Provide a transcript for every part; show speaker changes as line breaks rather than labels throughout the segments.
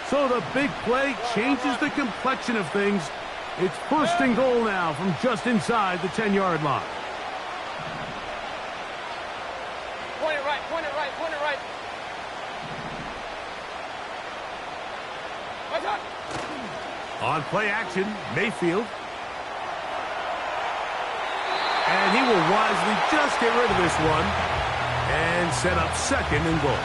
So the big play changes the complexion of things. It's first and goal now from just inside the 10-yard line.
Point it right, point it right, point it right.
On play action, Mayfield. And he will wisely just get rid of this one and set up second and goal.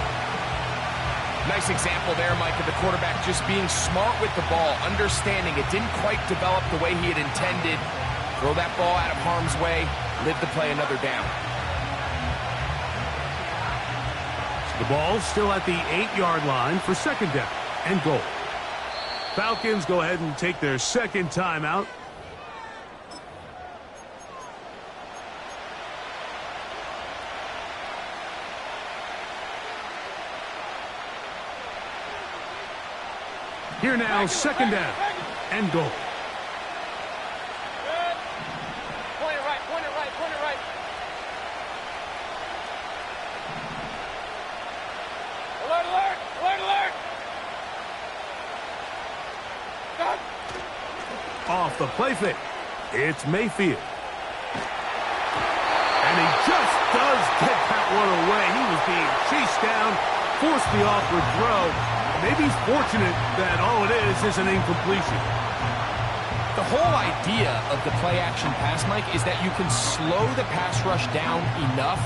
Nice example there, Mike, of the quarterback just being smart with the ball, understanding it didn't quite develop the way he had intended. Throw that ball out of harm's way, live to play another down.
The ball's still at the 8-yard line for second down and goal. Falcons go ahead and take their second timeout. Here now, second down and goal.
Point it right, point it right, point it right. Alert, alert, alert, alert. Stop.
Off the play fake, it's Mayfield. And he just does get that one away. He was being chased down, forced the awkward throw. Maybe he's fortunate that all it is an incompletion.
The whole idea of the play-action pass, Mike, is that you can slow the pass rush down enough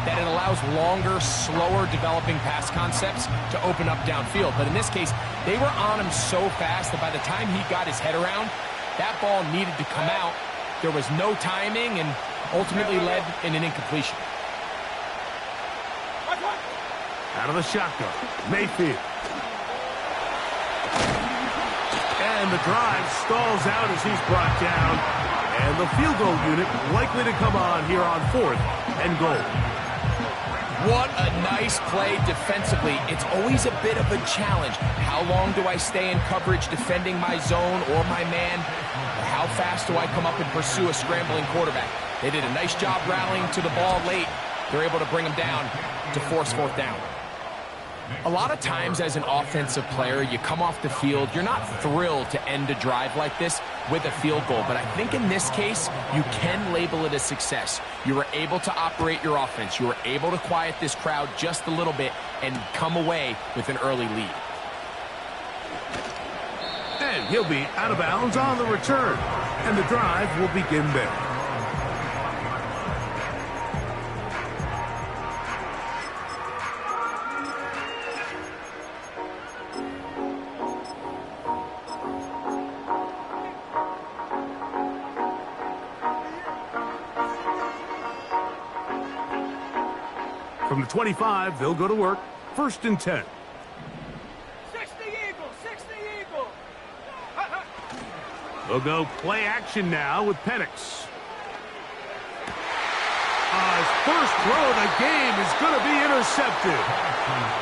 that it allows longer, slower developing pass concepts to open up downfield. But in this case, they were on him so fast that by the time he got his head around, that ball needed to come out. There was no timing and ultimately led in an incompletion.
Out of the shotgun, Mayfield. And the drive stalls out as he's brought down. And the field goal unit likely to come on here on fourth and goal.
What a nice play defensively. It's always a bit of a challenge. How long do I stay in coverage defending my zone or my man? Or how fast do I come up and pursue a scrambling quarterback? They did a nice job rallying to the ball late. They're able to bring him down to force fourth down. A lot of times as an offensive player, you come off the field, you're not thrilled to end a drive like this with a field goal. But I think in this case, you can label it a success. You were able to operate your offense. You were able to quiet this crowd just a little bit and come away with an early lead.
And he'll be out of bounds on the return. And the drive will begin there. From the 25, they'll go to work. First and 10.
60 Eagles, 60 Eagles.
They'll go play action now with Penix. His first throw of the game is going to be intercepted.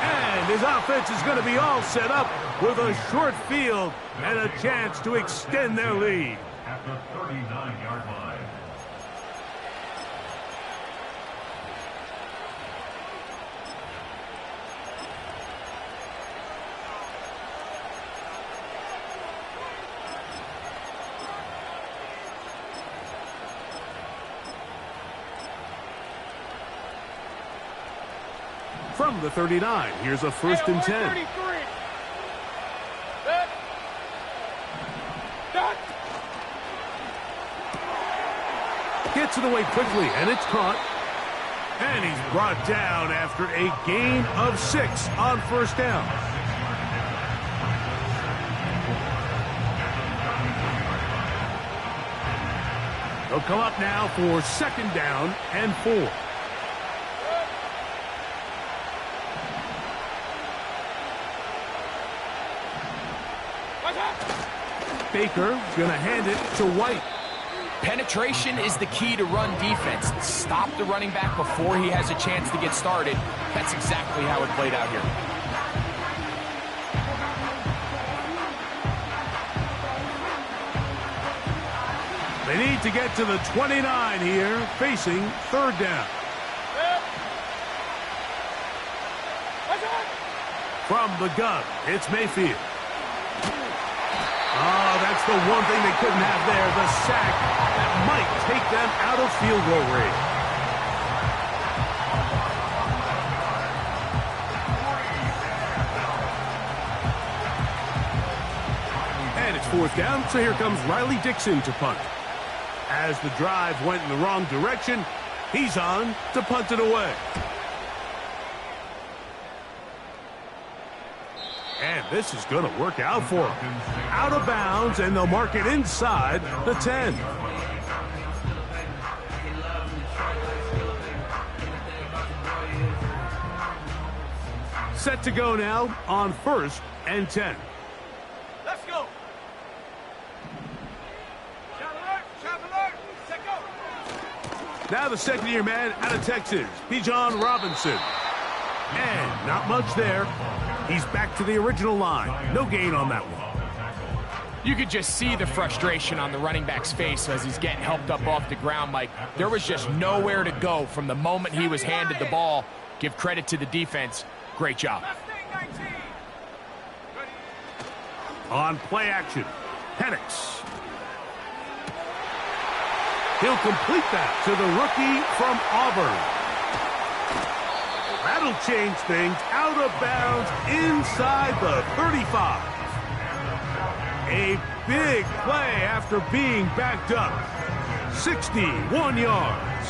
And his offense is going to be all set up with a short field and a chance to extend their lead.
At the 39-yard line.
From the 39, here's a first and 10.
33.
Gets it away quickly, and it's caught. And he's brought down after a gain of 6 on first down. They'll come up now for second down and 4. Baker going to hand it to White.
Penetration is the key to run defense. Stop the running back before he has a chance to get started. That's exactly how it played out here.
They need to get to the 29 here, facing third down. From the gun, it's Mayfield. Oh, that's the one thing they couldn't have there, the sack that might take them out of field goal range. And it's fourth down, so here comes Riley Dixon to punt. As the drive went in the wrong direction, he's on to punt it away. And this is going to work out for him. Out of bounds, and they'll mark it inside the 10. Set to go now on 1st and 10.
Let's go. Shot alert, set go.
Now the second-year man out of Texas, Bijan Robinson. And not much there. He's back to the original line. No gain on that one.
You could just see the frustration on the running back's face as he's getting helped up off the ground, Mike. There was just nowhere to go from the moment he was handed the ball. Give credit to the defense. Great job.
On play action, Penix. He'll complete that to the rookie from Auburn. That'll change things. Out of bounds inside the 35. A big play after being backed up. 61 yards.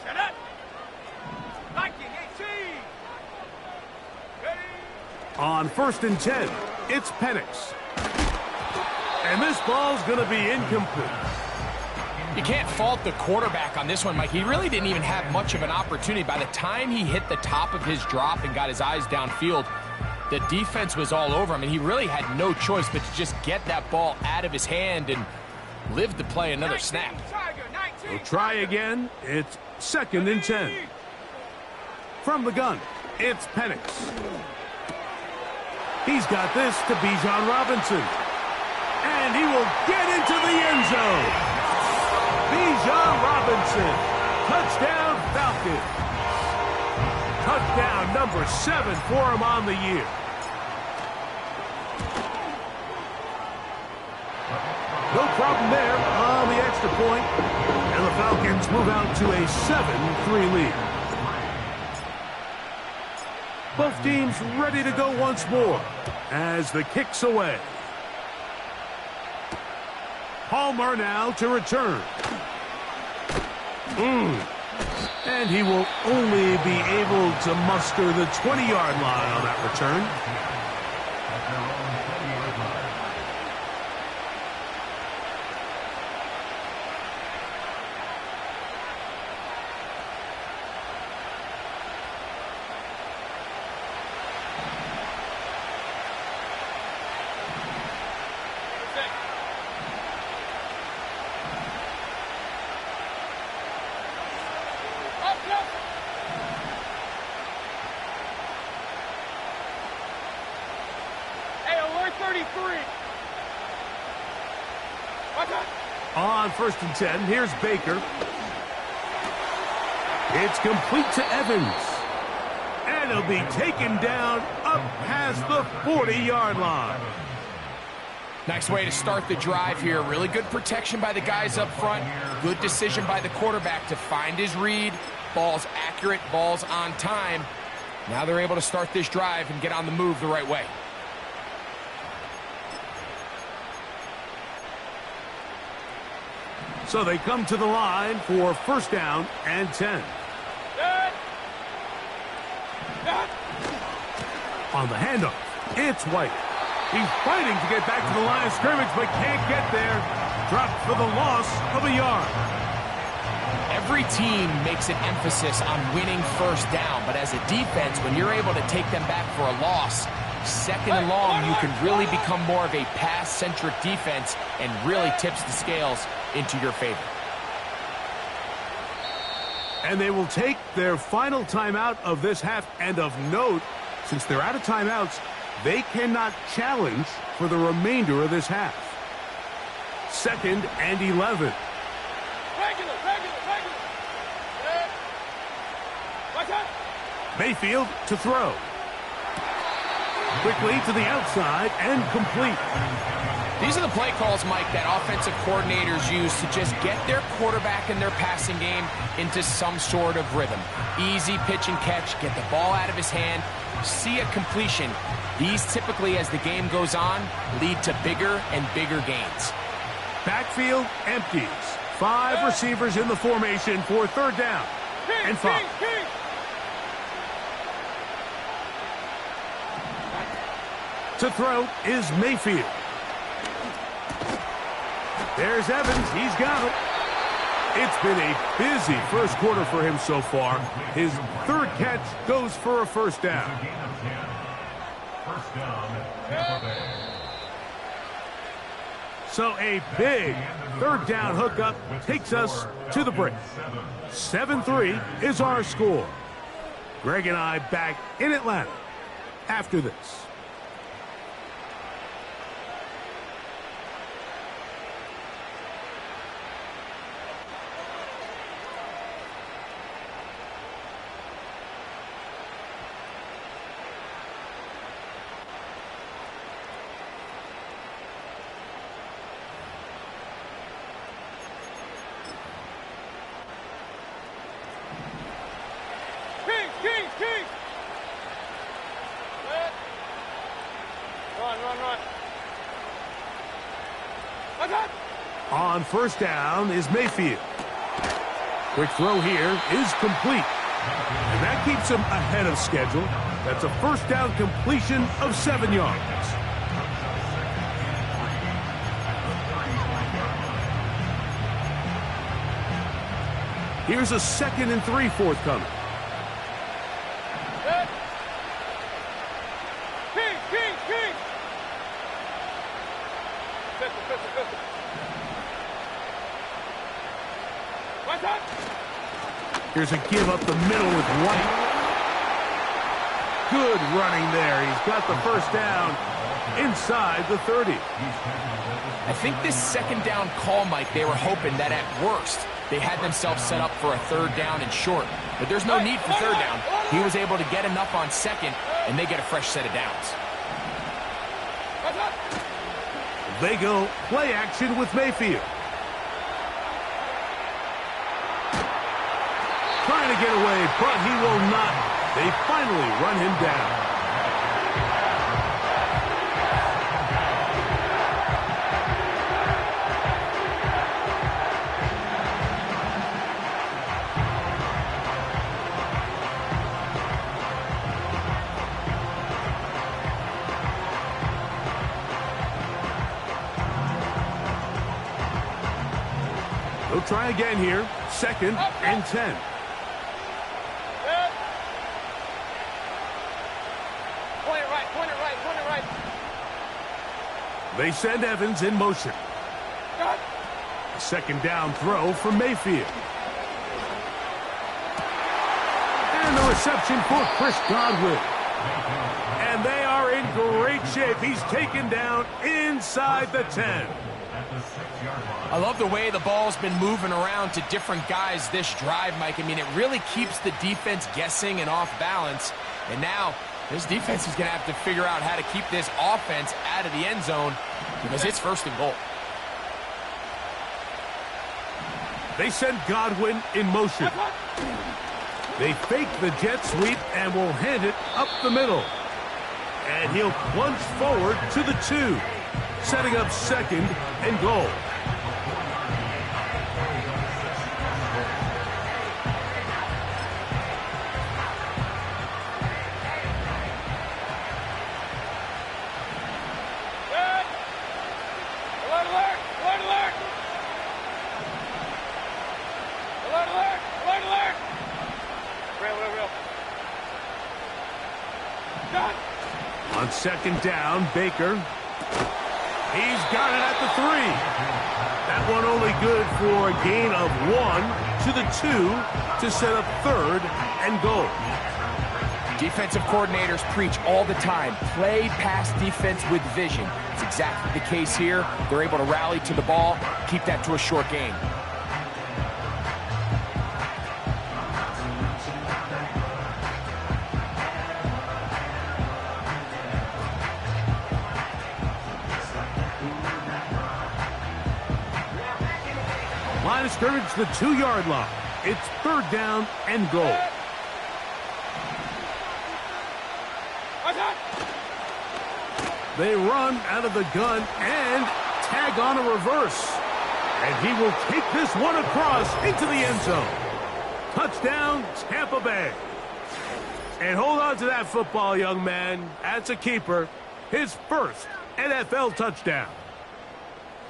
Set up. 19, 18. Ready.
On 1st and 10, it's Penix. And this ball's going to be incomplete.
You can't fault the quarterback on this one, Mike. He really didn't even have much of an opportunity. By the time he hit the top of his drop and got his eyes downfield, the defense was all over him, and he really had no choice but to just get that ball out of his hand and live to play another snap.
Tiger, 19.
We'll try again. It's 2nd and 10. From the gun, it's Penix. He's got this to Bijan Robinson. And he will get into the end zone. Bijan Robinson. Touchdown, Falcons. Touchdown number 7 for him on the year. No problem there on the extra point. And the Falcons move out to a 7-3 lead. Both teams ready to go once more as the kick's away. Palmer now to return. And he will only be able to muster the 20-yard line on that return. On 1st and 10, here's Baker. It's complete to Evans. And he'll be taken down up past the 40-yard line.
Nice way to start the drive here. Really good protection by the guys up front. Good decision by the quarterback to find his read. Ball's accurate, ball's on time. Now they're able to start this drive and get on the move the right way.
So they come to the line for 1st down and 10. On the handoff, it's White. He's fighting to get back to the line of scrimmage, but can't get there. Dropped for the loss of a yard.
Every team makes an emphasis on winning 1st down, but as a defense, when you're able to take them back for a loss, 2nd and long, you can really become more of a pass-centric defense and really tips the scales into your favor.
And they will take their final timeout of this half. And of note, since they're out of timeouts, they cannot challenge for the remainder of this half. 2nd and 11.
Regular. Watch out.
Mayfield to throw. Quickly to the outside and complete.
These are the play calls, Mike, that offensive coordinators use to just get their quarterback and their passing game into some sort of rhythm. Easy pitch and catch, get the ball out of his hand, see a completion. These typically, as the game goes on, lead to bigger and bigger gains.
Backfield empties. 5 receivers in the formation for 3rd down and 5. To throw is Mayfield. There's Evans. He's got it. It's been a busy first quarter for him so far. His 3rd catch goes for a 1st down.
Gain of 10. First down, Tampa Bay.
So a big 3rd down hookup takes us to the break. 7-3 is our score. Greg and I back in Atlanta after this.
King. Run. Watch out.
On 1st down is Mayfield. Quick throw here is complete. And that keeps him ahead of schedule. That's a 1st down completion of 7 yards. Here's a 2nd and 3 forthcoming.
King. Pistol. Watch out.
Here's a give up the middle with White. Good running there. He's got the 1st down inside the 30.
I think this 2nd down call, Mike, they were hoping that at worst they had themselves set up for a 3rd down and short. But there's no need for 3rd down. He was able to get enough on 2nd, and they get a fresh set of downs.
They go play action with Mayfield. Trying to get away, but he will not. They finally run him down. They'll try again here. 2nd and 10.
Point it right.
They send Evans in motion. A 2nd down throw from Mayfield. And the reception for Chris Godwin. And they are in great shape. He's taken down inside the 10.
I love the way the ball's been moving around to different guys this drive, Mike. I mean, it really keeps the defense guessing and off balance. And now this defense is going to have to figure out how to keep this offense out of the end zone because it's 1st and goal.
They send Godwin in motion. They fake the jet sweep and will hand it up the middle. And he'll plunge forward to the 2, setting up 2nd and goal. On 2nd down, Baker. He's got it at the 3. That one only good for a gain of 1 to the 2 to set up 3rd and goal.
Defensive coordinators preach all the time, play pass defense with vision. It's exactly the case here. They're able to rally to the ball, keep that to a short game.
Line of scrimmage, the 2-yard line. It's 3rd down and goal. They run out of the gun and tag on a reverse. And he will take this one across into the end zone. Touchdown, Tampa Bay. And hold on to that football, young man. That's a keeper. His first NFL touchdown.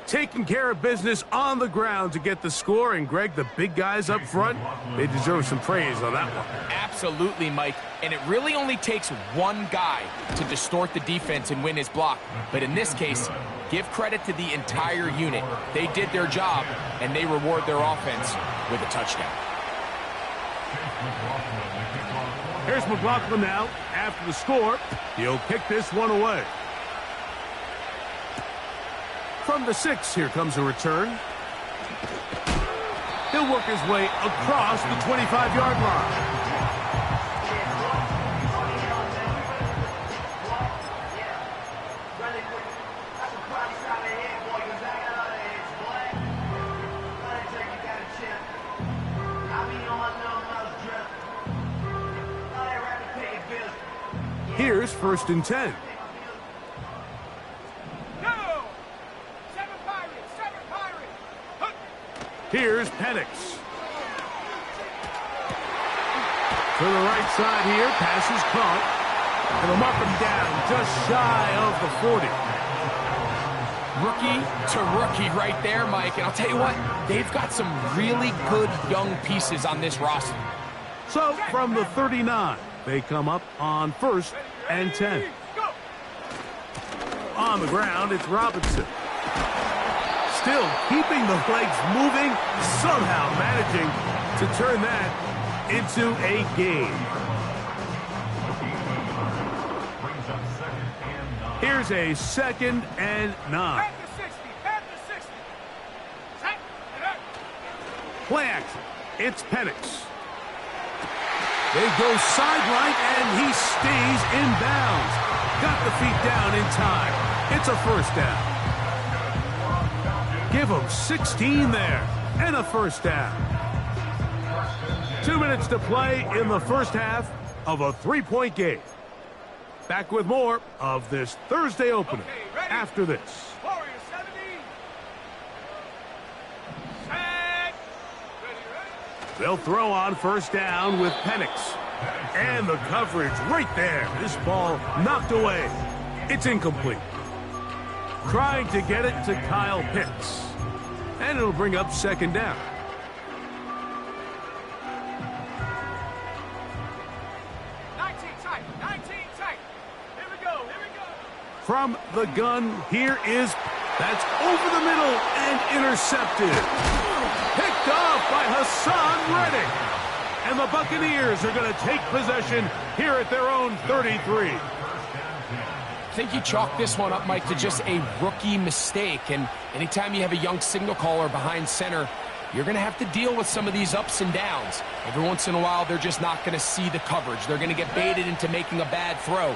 Taking care of business on the ground to get the score. And, Greg, the big guys up front, they deserve some praise on that one.
Absolutely, Mike. And it really only takes one guy to distort the defense and win his block. But in this case, give credit to the entire unit. They did their job, and they reward their offense with a touchdown.
Here's McLaughlin now. After the score, he'll kick this one away. From the 6, here comes a return. He'll work his way across the 25-yard line. Here's 1st and 10. Here's Penix. To the right side here, pass is caught. And they'll mark him down just shy of the 40.
Rookie to rookie right there, Mike. And I'll tell you what, they've got some really good young pieces on this roster.
So from the 39, they come up on 1st and 10. On the ground, it's Robinson. Still keeping the legs moving, somehow managing to turn that into a gain. Here's a 2nd and 9. Play action. It's Penix. They go sideline, and he stays in bounds. Got the feet down in time. It's a 1st down. Give them 16 there, and a 1st down. 2 minutes to play in the first half of a 3-point game. Back with more of this Thursday opener after this. They'll throw on 1st down with Penix. And the coverage right there. This ball knocked away. It's incomplete. Trying to get it to Kyle Pitts. And it'll bring up 2nd down. From the gun, here is, that's over the middle and intercepted. Picked off by Hassan Reddick. And the Buccaneers are going to take possession here at their own 33.
I think you chalk this one up, Mike, to just a rookie mistake. And anytime you have a young signal caller behind center, you're going to have to deal with some of these ups and downs. Every once in a while, they're just not going to see the coverage. They're going to get baited into making a bad throw.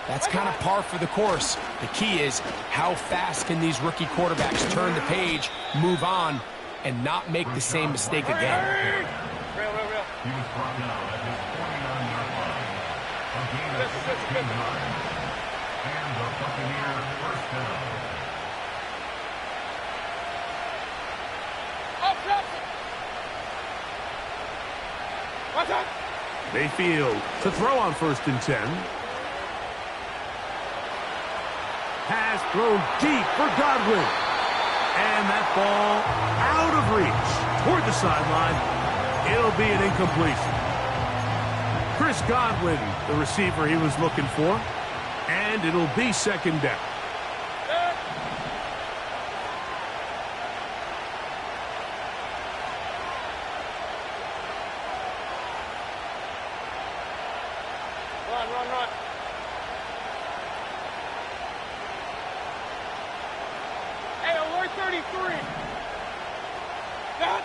That's kind of par for the course. The key is how fast can these rookie quarterbacks turn the page, move on, and not make the same mistake again.
Real.
He was brought down at his 49-yard line. A gain of 16 yards. And the Buccaneers 1st down.
Watch out!
Mayfield to throw on 1st and 10. Pass thrown deep for Godwin. And that ball out of reach toward the sideline. It'll be an incompletion. Chris Godwin, the receiver he was looking for. And it'll be 2nd down.
Run. 33. That.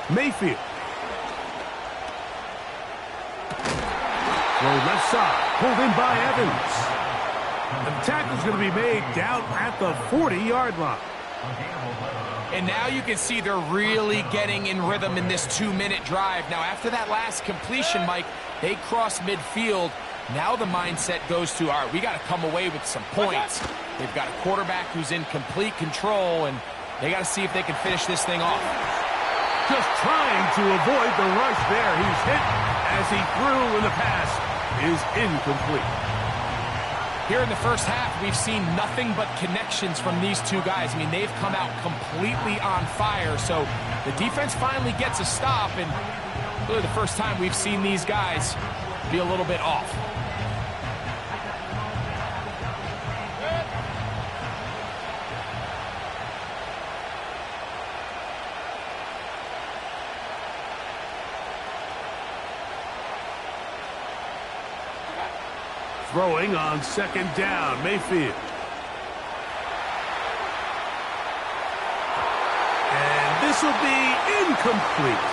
Mayfield. Throw left side, pulled in by Evans. The tackle's going to be made down at the 40-yard line.
And now you can see they're really getting in rhythm in this 2-minute drive. Now, after that last completion, Mike, they cross midfield. Now the mindset goes to, all right, we got to come away with some points. They've got a quarterback who's in complete control, and they got to see if they can finish this thing off.
Just trying to avoid the rush there. He's hit as he threw, and the pass is incomplete.
Here in the first half, we've seen nothing but connections from these two guys. I mean, they've come out completely on fire, so the defense finally gets a stop, and really the first time we've seen these guys be a little bit off.
Throwing on second down, Mayfield. And this will be incomplete.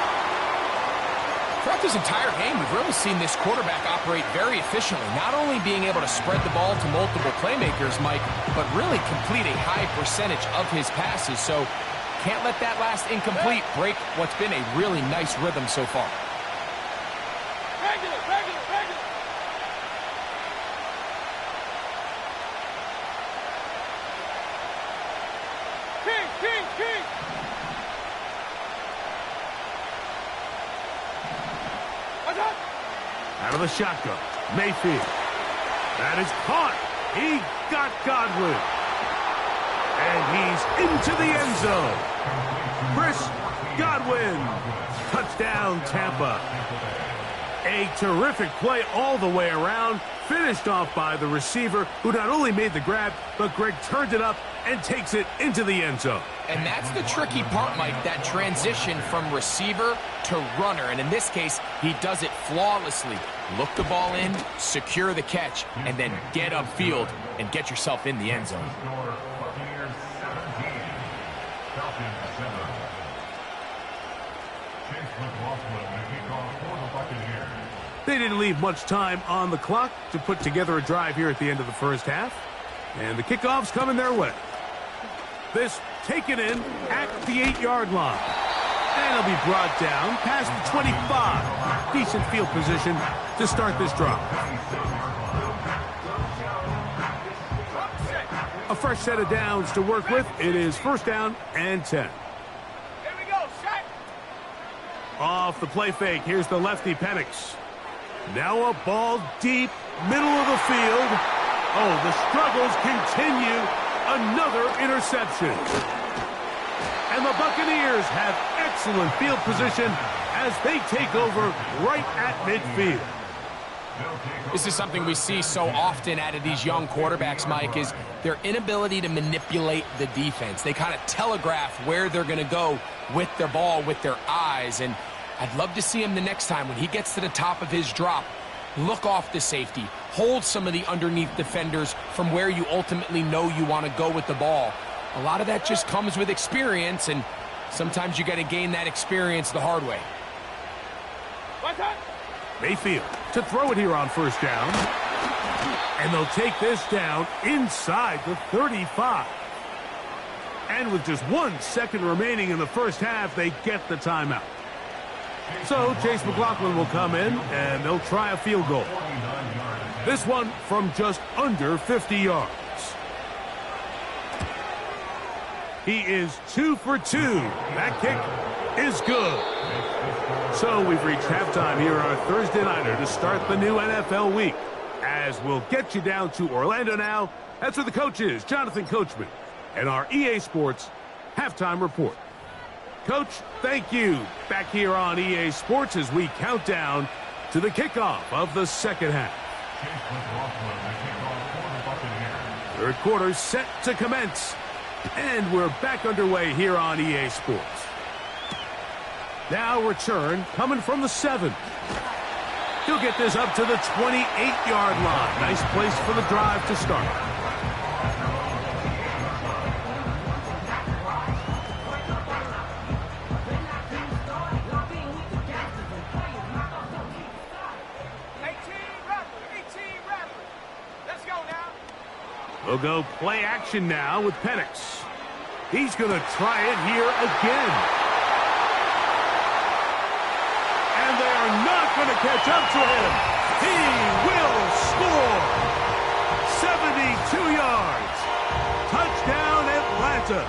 Throughout this entire game, we've really seen this quarterback operate very efficiently, not only being able to spread the ball to multiple playmakers, Mike, but really complete a high percentage of his passes. So can't let that last incomplete break what's been a really nice rhythm so far.
Regular. King. What's up?
Out of the shotgun, Mayfield. That is caught. He got Godwin. And he's into the end zone. Chris Godwin. Touchdown, Tampa. A terrific play all the way around. Finished off by the receiver, who not only made the grab, but Greg turned it up and takes it into the end zone.
And that's the tricky part, Mike, that transition from receiver to runner. And in this case, he does it flawlessly. Look the ball in, secure the catch, and then get upfield and get yourself in the end zone.
They didn't leave much time on the clock to put together a drive here at the end of the first half. And the kickoff's coming their way. This taken in at the 8-yard line. And it'll be brought down past the 25. Decent field position to start this drive. A fresh set of downs to work with. It is first down and 10.
Here we go, shot.
Off the play fake, here's the lefty Penix. Now a ball deep, middle of the field. Oh, the struggles continue. Another interception. And the Buccaneers have excellent field position as they take over right at midfield.
This is something we see so often out of these young quarterbacks, Mike, is their inability to manipulate the defense. They kind of telegraph where they're going to go with their ball, with their eyes. And I'd love to see him the next time when he gets to the top of his drop. Look off the safety. Hold some of the underneath defenders from where you ultimately know you want to go with the ball. A lot of that just comes with experience, and sometimes you got to gain that experience the hard way.
What's up?
Mayfield to throw it here on first down. And they'll take this down inside the 35. And with just 1 second remaining in the first half, they get the timeout. So Chase McLaughlin will come in, and they'll try a field goal. This one from just under 50 yards. He is 2 for 2. That kick is good. So we've reached halftime here on our Thursday Nighter to start the new NFL week. As we'll get you down to Orlando now. That's where the coach is, Jonathan Coachman, and our EA Sports Halftime Report. Coach, thank you. Back here on EA Sports as we count down to the kickoff of the second half. Third quarter set to commence. And we're back underway here on EA Sports. Now return coming from the 7. He'll get this up to the 28-yard line. Nice place for the drive to start. We'll go play action now with Penix. He's going to try it here again. And they are not going to catch up to him. He will score. 72 yards. Touchdown, Atlanta.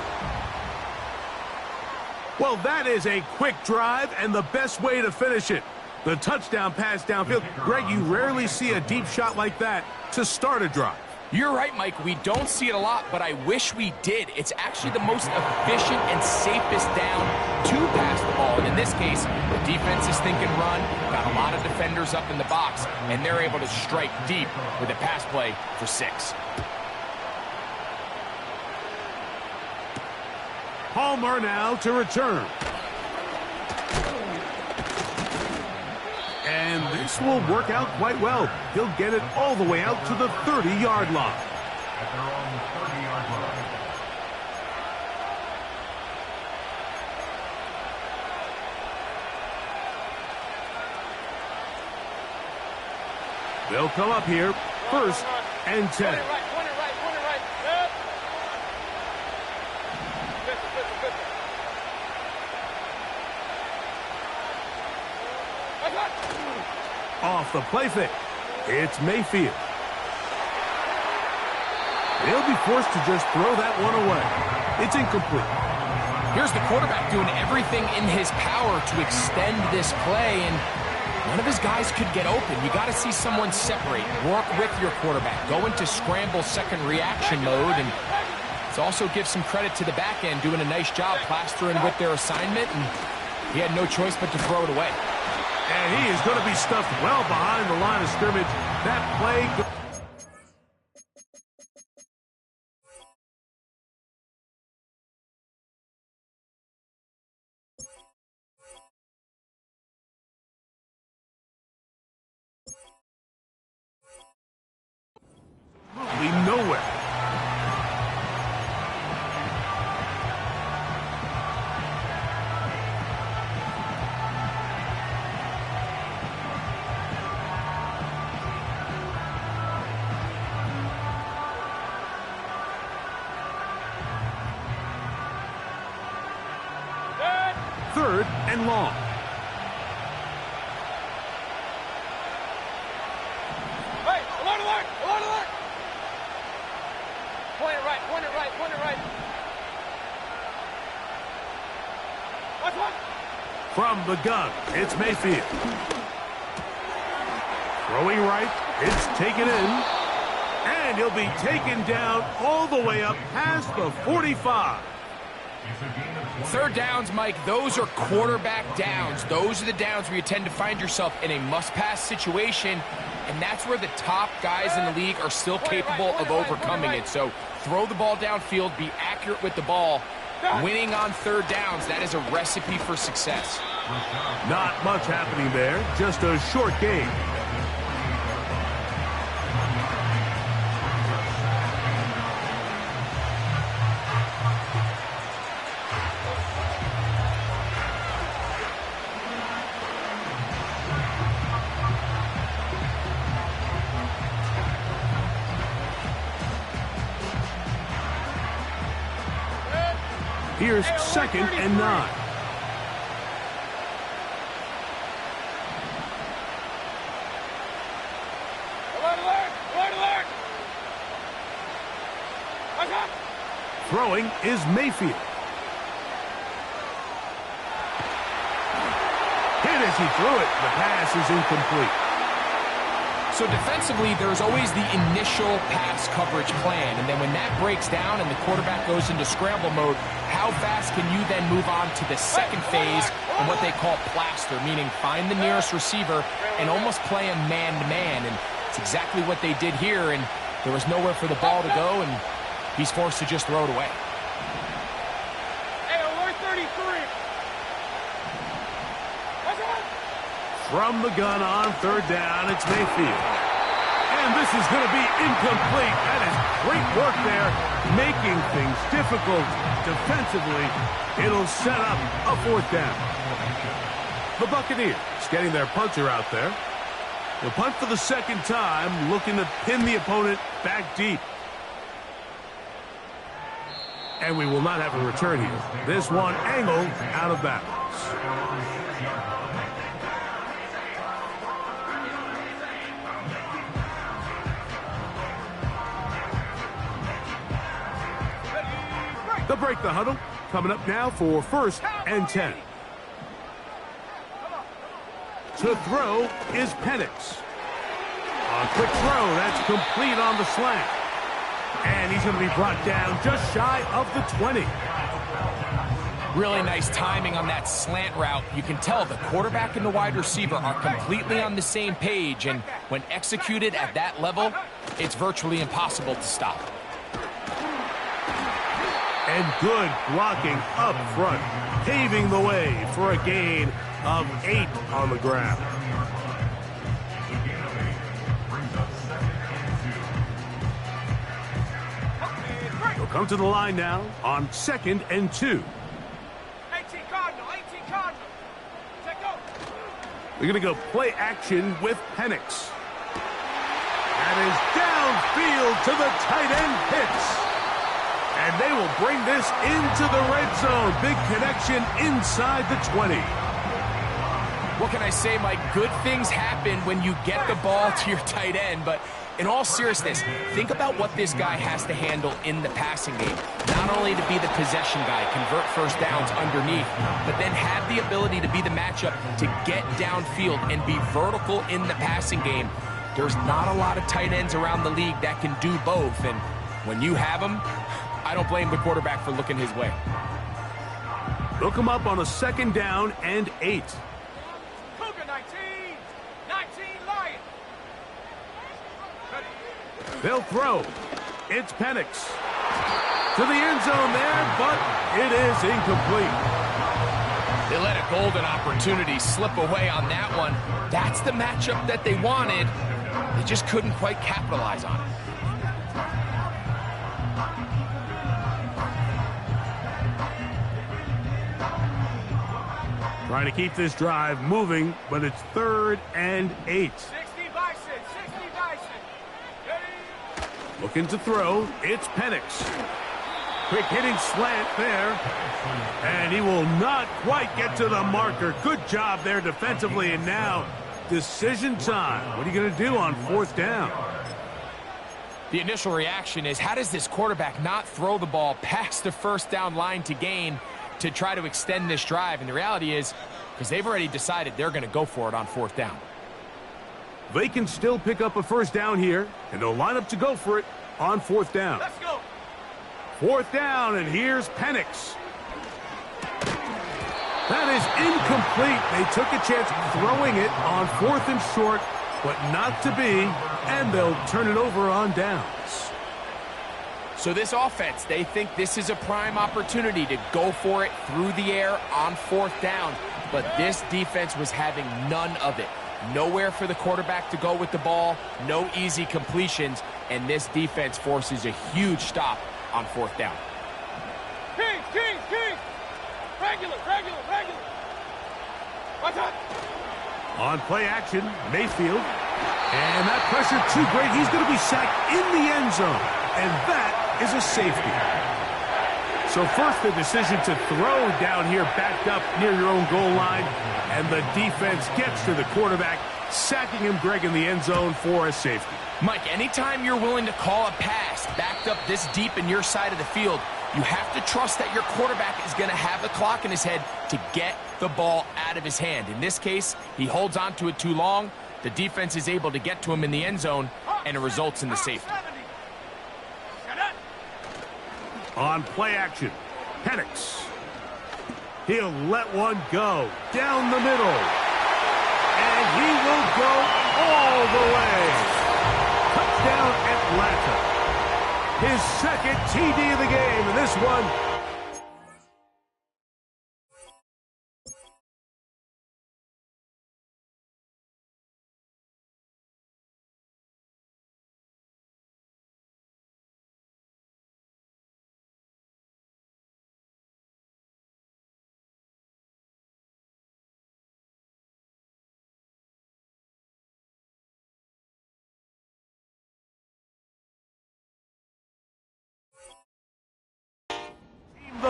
Well, that is a quick drive and the best way to finish it. The touchdown pass downfield. Greg, you rarely see a deep shot like that to start a drive.
You're right, Mike. We don't see it a lot, but I wish we did. It's actually the most efficient and safest down to pass the ball. And in this case, the defense is thinking run, got a lot of defenders up in the box, and they're able to strike deep with a pass play for 6.
Palmer now to return. And this will work out quite well. He'll get it all the way out to the 30-yard line.
At their own 30-yard line.
They'll come up here, 1st and 10.
Right. Yep. Listen.
Off the play fake. It's Mayfield. They'll be forced to just throw that one away. It's incomplete.
Here's the quarterback doing everything in his power to extend this play, and none of his guys could get open. You got to see someone separate, work with your quarterback, go into scramble second reaction mode, and it also gives some credit to the back end doing a nice job plastering with their assignment, and he had no choice but to throw it away.
And he is going to be stuffed well behind the line of scrimmage. That play... nowhere. Third and long.
Hey, alert! Point it right. Watch.
From the gun, it's Mayfield. Throwing right, it's taken in. And he'll be taken down all the way up past the 45.
Third downs, Mike, those are quarterback downs. Those are the downs where you tend to find yourself in a must-pass situation, and that's where the top guys in the league are still capable of overcoming it. So throw the ball downfield, be accurate with the ball. Winning on third downs, that is a recipe for success.
Not much happening there, just a short game. Here's 2nd and 9.
Alert!
Throwing is Mayfield. Hit as he threw it. The pass is incomplete.
So defensively, there's always the initial pass coverage plan, and then when that breaks down and the quarterback goes into scramble mode, how fast can you then move on to the second phase and what they call plaster, meaning find the nearest receiver and almost play him man-to-man, and it's exactly what they did here, and there was nowhere for the ball to go, and he's forced to just throw it away.
Hey, alert 33.
From the gun on third down, it's Mayfield. And this is going to be incomplete. That is great work there, making things difficult defensively. It'll set up a 4th down. The Buccaneers getting their punter out there. They'll punt for the 2nd time, looking to pin the opponent back deep. And we will not have a return here. This one angled out of bounds. They'll break the huddle. Coming up now for 1st and 10. To throw is Penix. A quick throw, that's complete on the slant. And he's going to be brought down just shy of the 20.
Really nice timing on that slant route. You can tell the quarterback and the wide receiver are completely on the same page, and when executed at that level, it's virtually impossible to stop.
And good blocking up front, paving the way for a gain of 8 on the ground. They'll come to the line now on 2nd and 2.
18 Cardinal, 18 Cardinal. Take go.
They're going to go play action with Penix. That is downfield to the tight end Pitts. And they will bring this into the red zone. Big connection inside the 20.
What can I say, Mike? Good things happen when you get the ball to your tight end, but in all seriousness, think about what this guy has to handle in the passing game. Not only to be the possession guy, convert first downs underneath, but then have the ability to be the matchup to get downfield and be vertical in the passing game. There's not a lot of tight ends around the league that can do both, and when you have them, I don't blame the quarterback for looking his way.
They'll come up on a 2nd down and 8.
Cougar 19. 19 Lion.
They'll throw. It's Penix. To the end zone there, but it is incomplete.
They let a golden opportunity slip away on that one. That's the matchup that they wanted. They just couldn't quite capitalize on it.
Trying to keep this drive moving, but it's 3rd and 8.
60 Bison, 60 Bison. Ready?
Looking to throw, it's Penix. Quick hitting slant there. And he will not quite get to the marker. Good job there defensively, and now decision time. What are you going to do on 4th down?
The initial reaction is, how does this quarterback not throw the ball past the 1st down line to gain to try to extend this drive? And the reality is, because they've already decided they're going to go for it on 4th down.
They can still pick up a 1st down here, and they'll line up to go for it on 4th down.
Let's go.
4th down, and here's Penix. That is incomplete. They took a chance throwing it on 4th and short, but not to be, and they'll turn it over on downs.
So this offense, they think this is a prime opportunity to go for it through the air on 4th down. But this defense was having none of it. Nowhere for the quarterback to go with the ball, no easy completions, and this defense forces a huge stop on 4th down.
King, King, King. Regular, regular, regular. What's up?
On play action, Mayfield. And that pressure too great. He's going to be sacked in the end zone. And that is a safety. So first the decision to throw down here backed up near your own goal line. And the defense gets to the quarterback, sacking him, Greg, in the end zone for a safety.
Mike, anytime you're willing to call a pass backed up this deep in your side of the field, you have to trust that your quarterback is going to have the clock in his head to get the ball out of his hand. In this case, he holds on to it too long. The defense is able to get to him in the end zone, and it results in the safety.
On play action, Penix. He'll let one go down the middle. And he will go all the way. Touchdown Atlanta. His 2nd TD of the game, and this one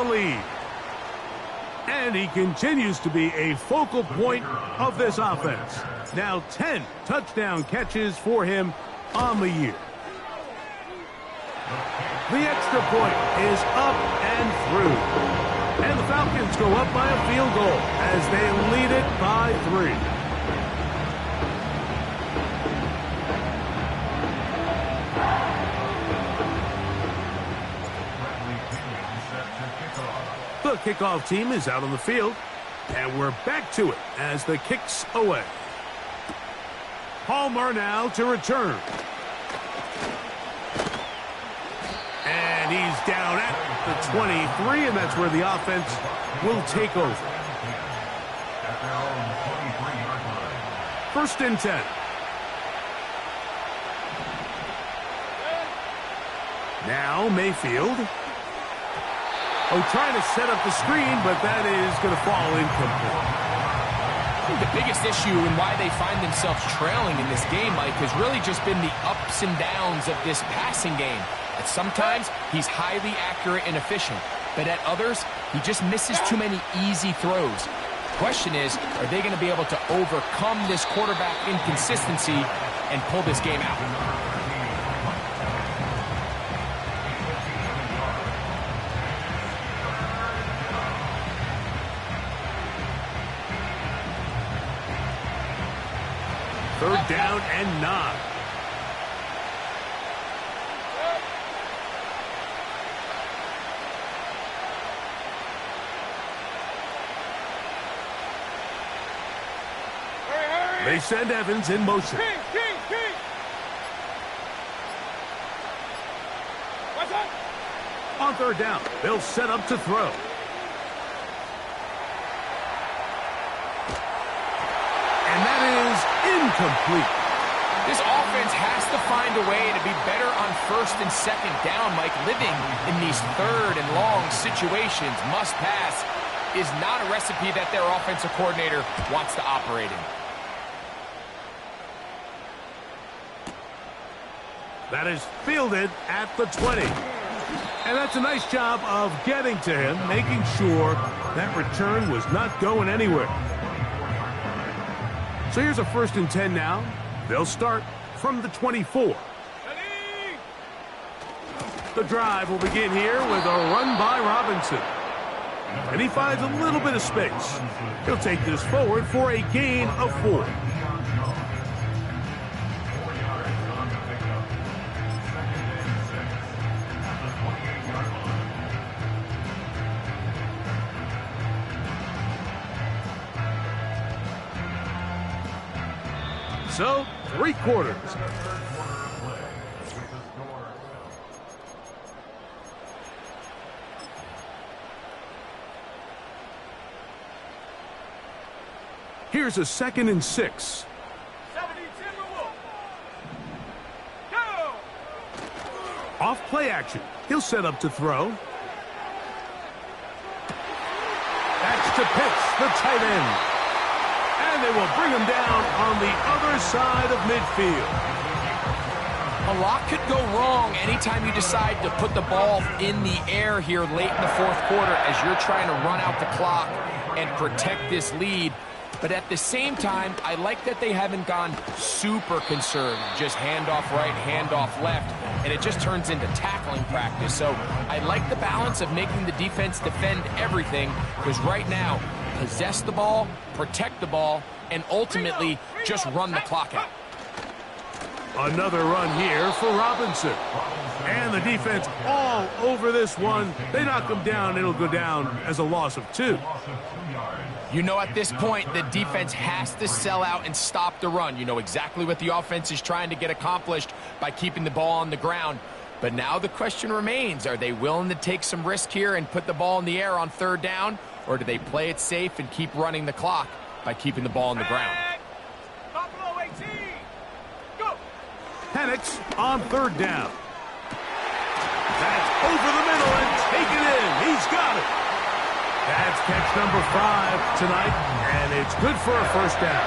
the lead. And he continues to be a focal point of this offense. Now 10 touchdown catches for him on the year. The extra point is up and through. And the Falcons go up by a field goal as they lead it by 3. The kickoff team is out on the field, and we're back to it as the kick's away. Palmer now to return. And he's down at the 23, and that's where the offense will take over. 1st and 10. Now Mayfield. Trying to set up the screen, but that is going to fall incomplete.
I think the biggest issue and why they find themselves trailing in this game, Mike, has really just been the ups and downs of this passing game. At sometimes, he's highly accurate and efficient, but at others, he just misses too many easy throws. The question is, are they going to be able to overcome this quarterback inconsistency and pull this game out?
Third down and 9. They send Evans in motion.
What's up?
On third down, they'll set up to throw. And that is incomplete.
This offense has to find a way to be better on 1st and 2nd down, Mike. Living in these 3rd and long situations, must pass, is not a recipe that their offensive coordinator wants to operate in.
That is fielded at the 20. And that's a nice job of getting to him, making sure that return was not going anywhere. So here's a 1st and 10 now. They'll start from the 24. The drive will begin here with a run by Robinson. And he finds a little bit of space. He'll take this forward for a gain of 4. So, 3 quarters. Here's a 2nd and 6.
70 Timberwolves. Go!
Off play action. He'll set up to throw. That's to Pitts, the tight end. And they will bring him down on the other side of midfield.
A lot could go wrong anytime you decide to put the ball in the air here late in the 4th quarter as you're trying to run out the clock and protect this lead. But at the same time, I like that they haven't gone super conservative, just handoff right, handoff left, and it just turns into tackling practice. So I like the balance of making the defense defend everything, because right now, possess the ball, protect the ball, and ultimately just run the clock out.
Another run here for Robinson. And the defense all over this one. They knock him down. It'll go down as a loss of 2.
You know, at this point, the defense has to sell out and stop the run. You know exactly what the offense is trying to get accomplished by keeping the ball on the ground. But now the question remains, are they willing to take some risk here and put the ball in the air on 3rd down? Or do they play it safe and keep running the clock by keeping the ball on the ground?
Buffalo 18. Go!
Penix on 3rd down. That's over the middle and taken in. He's got it. That's catch number 5 tonight, and it's good for a 1st down.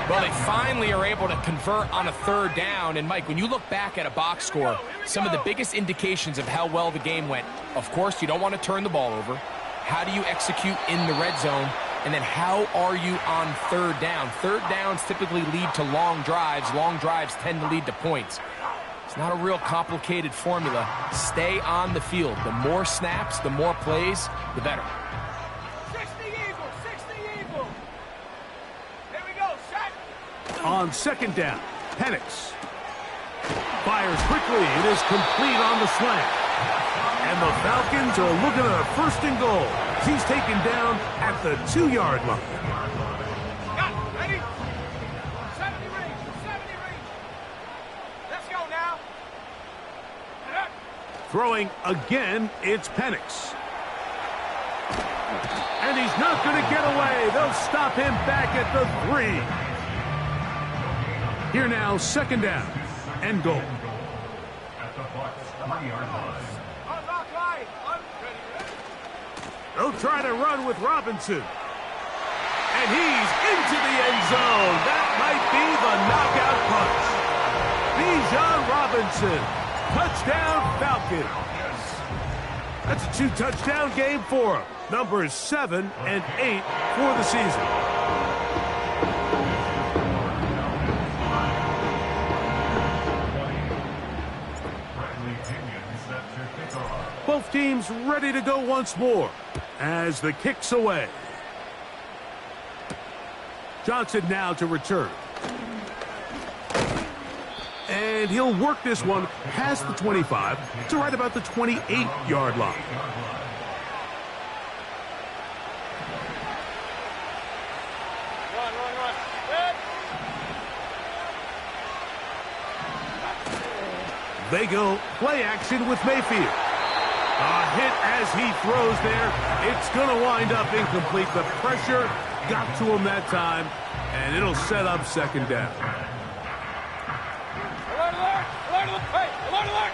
Well, they finally are able to convert on a third down. And, Mike, when you look back at a box score, some of the biggest indications of how well the game went, of course, you don't want to turn the ball over. How do you execute in the red zone? And then how are you on third down? Third downs typically lead to long drives. Long drives tend to lead to points. It's not a real complicated formula. Stay on the field. The more snaps, the more plays, the better.
60 Eagles, 60 Eagles. Here we go, set.
On second down, Penix fires quickly. It is complete on the slant. And the Falcons are looking at a first and goal. He's taken down at the 2-yard line.
Got it, ready? 70 range, 70 range. Let's go now.
Throwing again, it's Penix. And he's not going to get away. They'll stop him back at the 3. Here now, second down and goal.
At the Bucs 3-yard line.
Unlock line. Ready.
They'll try to run with Robinson. And he's into the end zone. That might be the knockout punch. Bijan Robinson. Touchdown, Falcons. That's a 2-touchdown game for him. Numbers 7 and 8 for the season. Both teams ready to go once more as the kick's away. Johnson now to return. And he'll work this one past the 25 to right about the 28-yard line.
Run. Good.
They go play action with Mayfield. A hit as he throws there. It's going to wind up incomplete. The pressure got to him that time, and it'll set up second down.
Alert. Hey, alert.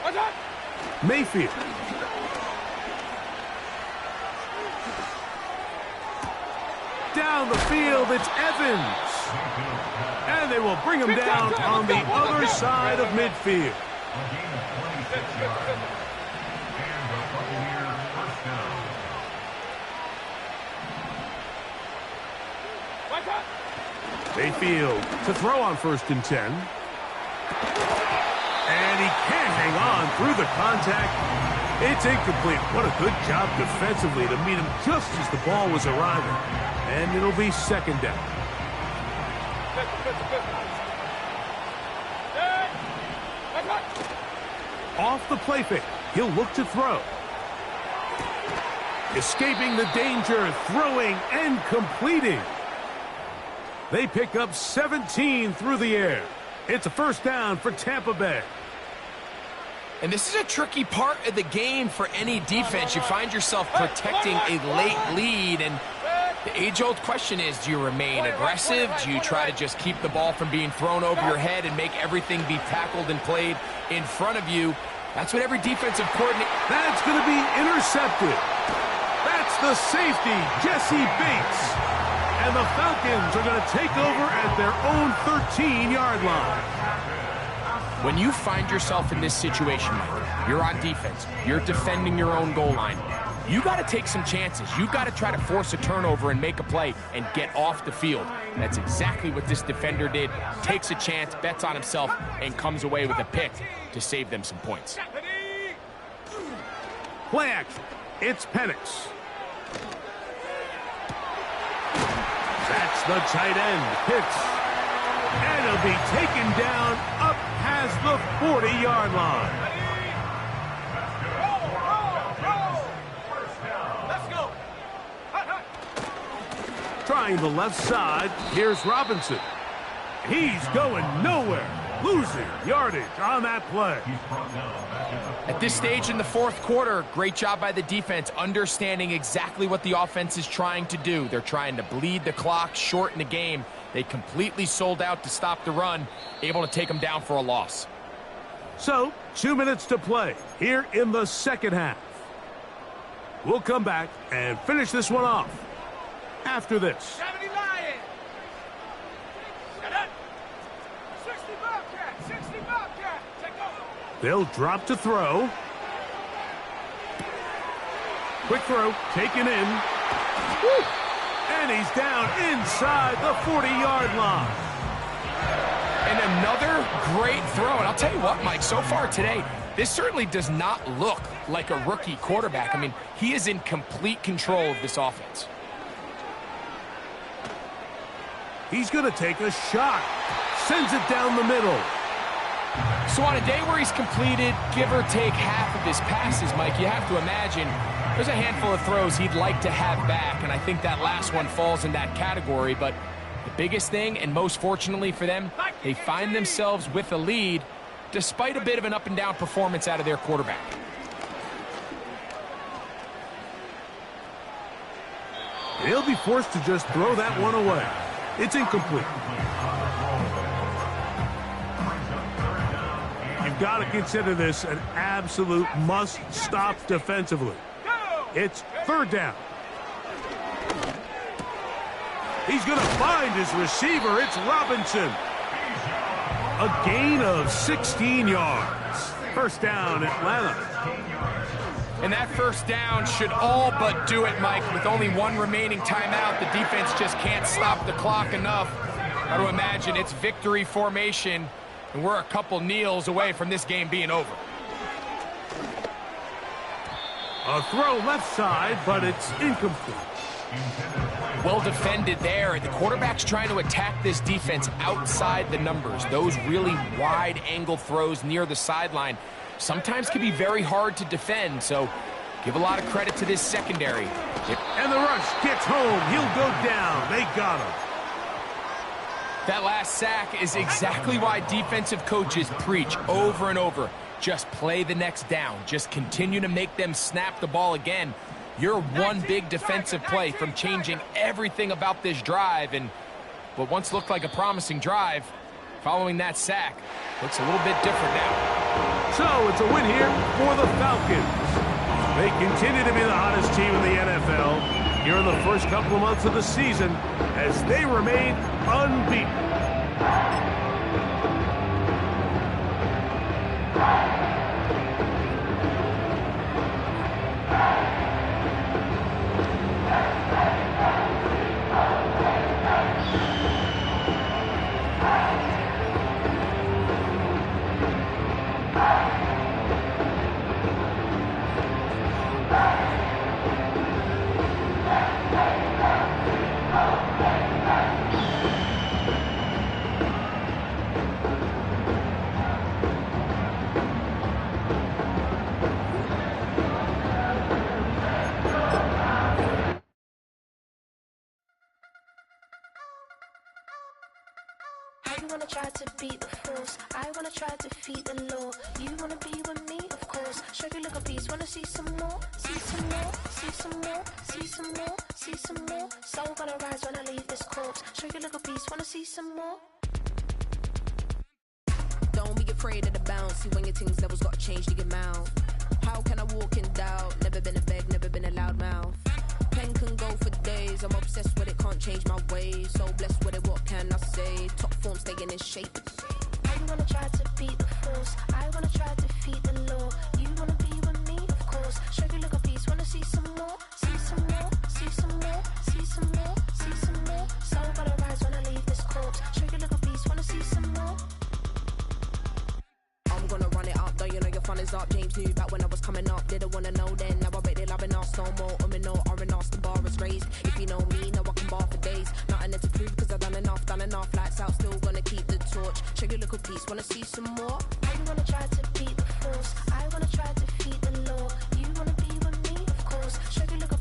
What's up?
Mayfield. Down the field, it's Evans. And they will bring him down on the other side of midfield. Mayfield to throw on 1st and 10. And he can't hang on through the contact. It's incomplete. What a good job defensively to meet him just as the ball was arriving. And it'll be second down. Off the play fake. He'll look to throw. Escaping the danger, throwing and completing. They pick up 17 through the air. It's a first down for Tampa Bay.
And this is a tricky part of the game for any defense. You find yourself protecting a late lead, and the age-old question is, do you remain aggressive? Do you try to just keep the ball from being thrown over your head and make everything be tackled and played in front of you? That's what every defensive coordinator...
That's going to be intercepted. That's the safety, Jesse Bates. And the Falcons are going to take over at their own 13-yard line.
When you find yourself in this situation, Mike, you're on defense, you're defending your own goal line, you got to take some chances. You got to try to force a turnover and make a play and get off the field. That's exactly what this defender did. Takes a chance, bets on himself, and comes away with a pick to save them some points.
Play action. It's Penix. That's the tight end. Pitts. And he'll be taken down up past the 40-yard line.
Let's go.
Trying the left side, here's Robinson. He's going nowhere. Losing yardage on that play.
At this stage in the fourth quarter, great job by the defense, understanding exactly what the offense is trying to do. They're trying to bleed the clock, shorten the game. They completely sold out to stop the run, able to take them down for a loss.
So, 2 minutes to play here in the second half. We'll come back and finish this one off after this.
70 Lion. Get it. 60 Bobcat. 60 Bobcat. Take over.
They'll drop to throw. Quick throw, taken in. Woo! And he's down inside the 40-yard line.
And another great throw. And I'll tell you what, Mike, so far today, this certainly does not look like a rookie quarterback. I mean, he is in complete control of this offense.
He's going to take a shot. Sends it down the middle.
So on a day where he's completed, give or take half of his passes, Mike, you have to imagine there's a handful of throws he'd like to have back, and I think that last one falls in that category. But the biggest thing, and most fortunately for them, they find themselves with a lead despite a bit of an up-and-down performance out of their quarterback.
They'll be forced to just throw that one away. It's incomplete. You've got to consider this an absolute must-stop defensively. It's third down. He's going to find his receiver. It's Robinson. A gain of 16 yards. First down, Atlanta.
And that first down should all but do it, Mike. With only one remaining timeout, the defense just can't stop the clock enough. Got to imagine it's victory formation, and we're a couple kneels away from this game being over.
A throw left side, but it's incomplete.
Well defended there. The quarterback's trying to attack this defense outside the numbers. Those really wide angle throws near the sideline sometimes can be very hard to defend, so give a lot of credit to this secondary.
And the rush gets home. He'll go down. They got him.
That last sack is exactly why defensive coaches preach over and over. Just play the next down. Just continue to make them snap the ball again. You're one big defensive play from changing everything about this drive, and what once looked like a promising drive, following that sack, looks a little bit different now.
So it's a win here for the Falcons. They continue to be the hottest team in the NFL here in the first couple of months of the season as they remain unbeaten.
You wanna try to beat the force, I wanna try to defeat the law. You wanna be with me, of course. Show you look a piece, wanna see some more, see some more, see some more, see some more, see some more. Soul gonna rise when I leave this corpse. Show you look a piece, wanna see some more.
Don't be afraid of the bounce. See when your things levels gotta change to your mouth. How can I walk in doubt? Never been a beg, never been a loud mouth. Pen can go for days. I'm obsessed with it, can't change my ways. So blessed with it, what can I say? Top form staying in shape.
You wanna try to beat the force, I wanna try to defeat the law. You wanna be with me, of course. Show you look a piece, wanna see some more, see some more, see some more, see some more, see some more. Soul gonna rise when I leave this corpse. Show you look a piece, wanna see some more.
I'm gonna run it up, though you know your fun is up. James knew back when I was coming up, didn't wanna know then. Now I bet they're loving us no more. No R&R's, the bar is raised. If you know me, now I can bar for days. Nothing there to prove, cause I've done enough. Lights out, still gonna keep the torch. Show you little piece, wanna see some more?
You wanna try to beat the force, I wanna try to defeat the law. You wanna be with me, of course. Show you look